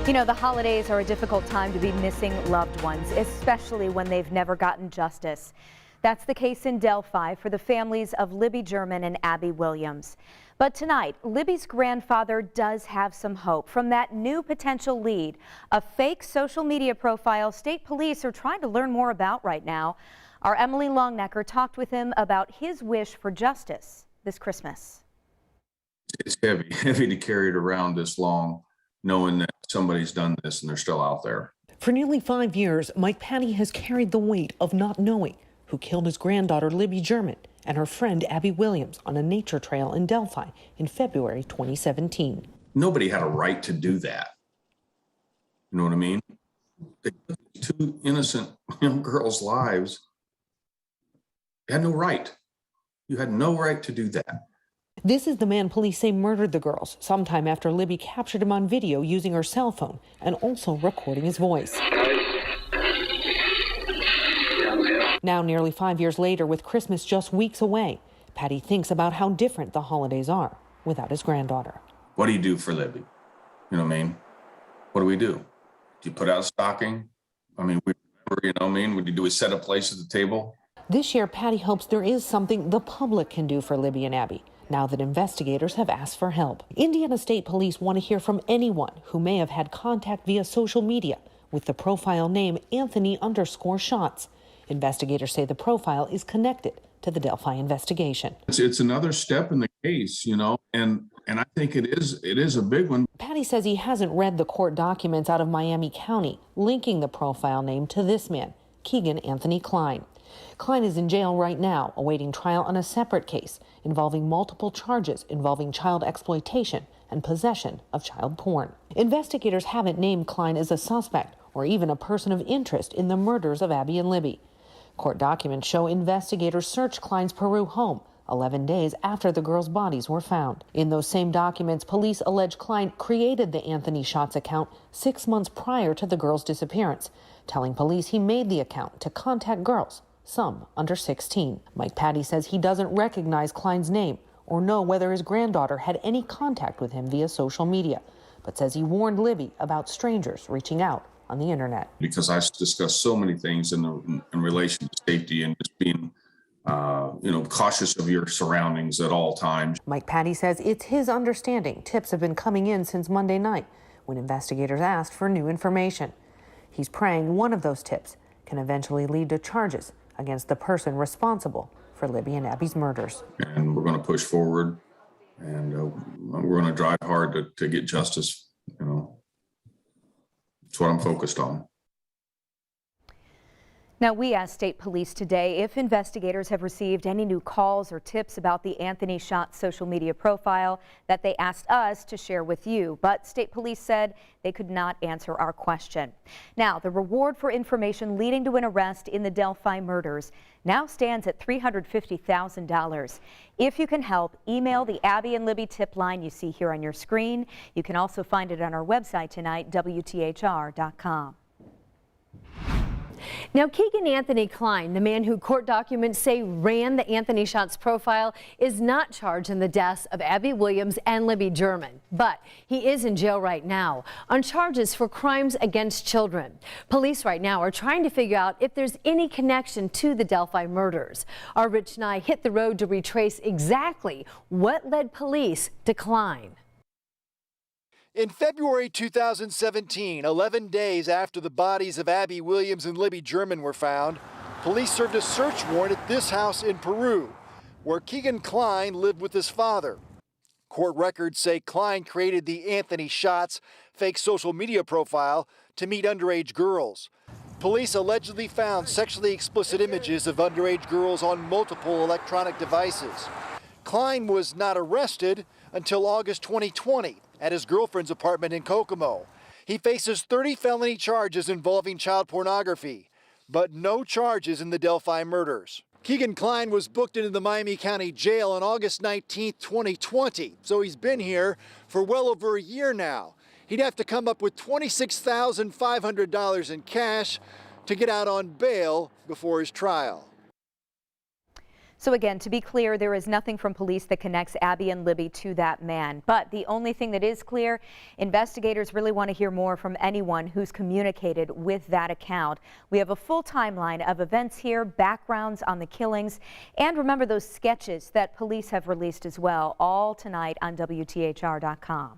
You know, the holidays are a difficult time to be missing loved ones, especially when they've never gotten justice. That's the case in Delphi for the families of Libby German and Abby Williams. But tonight, Libby's grandfather does have some hope from that new potential lead, a fake social media profile state police are trying to learn more about right now. Our Emily Longnecker talked with him about his wish for justice this Christmas. It's heavy to carry it around this long, knowing that somebody's done this and they're still out there. For nearly 5 years, Mike Patty has carried the weight of not knowing who killed his granddaughter Libby German and her friend Abby Williams on a nature trail in Delphi in February 2017. Nobody had a right to do that. You know what I mean? They took two innocent young girls' lives. You had no right. You had no right to do that. This is the man police say murdered the girls sometime after Libby captured him on video using her cell phone and also recording his voice. Now, nearly 5 years later, with Christmas just weeks away, Patty thinks about how different the holidays are without his granddaughter. What do you do for Libby? You know what I mean? What do we do? Do you put out a stocking? I mean, we remember, you know what I mean? Do we set a place at the table? This year, Patty hopes there is something the public can do for Libby and Abby, now that investigators have asked for help. Indiana State Police want to hear from anyone who may have had contact via social media with the profile name Anthony_Shots. Investigators say the profile is connected to the Delphi investigation. It's another step in the case, you know, and I think it is a big one. Patty says he hasn't read the court documents out of Miami County linking the profile name to this man, Keegan Anthony Klein. Klein is in jail right now, awaiting trial on a separate case involving multiple charges involving child exploitation and possession of child porn. Investigators haven't named Klein as a suspect or even a person of interest in the murders of Abby and Libby. Court documents show investigators searched Klein's Peru home 11 days after the girls' bodies were found. In those same documents, police allege Klein created the Anthony Shots account 6 months prior to the girls' disappearance, telling police he made the account to contact girls, some under 16. Mike Patty says he doesn't recognize Klein's name or know whether his granddaughter had any contact with him via social media, but says he warned Libby about strangers reaching out on the internet. Because I discussed so many things in relation to safety and just being, cautious of your surroundings at all times. Mike Patty says it's his understanding tips have been coming in since Monday night when investigators asked for new information. He's praying one of those tips can eventually lead to charges against the person responsible for Libby and Abby's murders. And we're going to push forward, and we're going to drive hard to get justice. You know, that's what I'm focused on. Now, we asked state police today if investigators have received any new calls or tips about the Anthony Shots social media profile that they asked us to share with you, but state police said they could not answer our question. Now, the reward for information leading to an arrest in the Delphi murders now stands at $350,000. If you can help, email the Abby and Libby tip line you see here on your screen. You can also find it on our website tonight, WTHR.com. Now, Keegan Anthony Klein, the man who court documents say ran the Anthony Shots profile, is not charged in the deaths of Abby Williams and Libby German, but he is in jail right now on charges for crimes against children. Police right now are trying to figure out if there's any connection to the Delphi murders. Our Rich Nye hit the road to retrace exactly what led police to Klein. In February 2017, 11 days after the bodies of Abby Williams and Libby German were found, police served a search warrant at this house in Peru, where Keegan Klein lived with his father. Court records say Klein created the Anthony Shots fake social media profile to meet underage girls. Police allegedly found sexually explicit images of underage girls on multiple electronic devices. Klein was not arrested until August 2020 at his girlfriend's apartment in Kokomo. He faces 30 felony charges involving child pornography, but no charges in the Delphi murders. Keegan Klein was booked into the Miami County Jail on August 19, 2020, so he's been here for well over a year now. He'd have to come up with $26,500 in cash to get out on bail before his trial. So again, to be clear, there is nothing from police that connects Abby and Libby to that man. But the only thing that is clear, investigators really want to hear more from anyone who's communicated with that account. We have a full timeline of events here, backgrounds on the killings, and remember those sketches that police have released as well, all tonight on WTHR.com.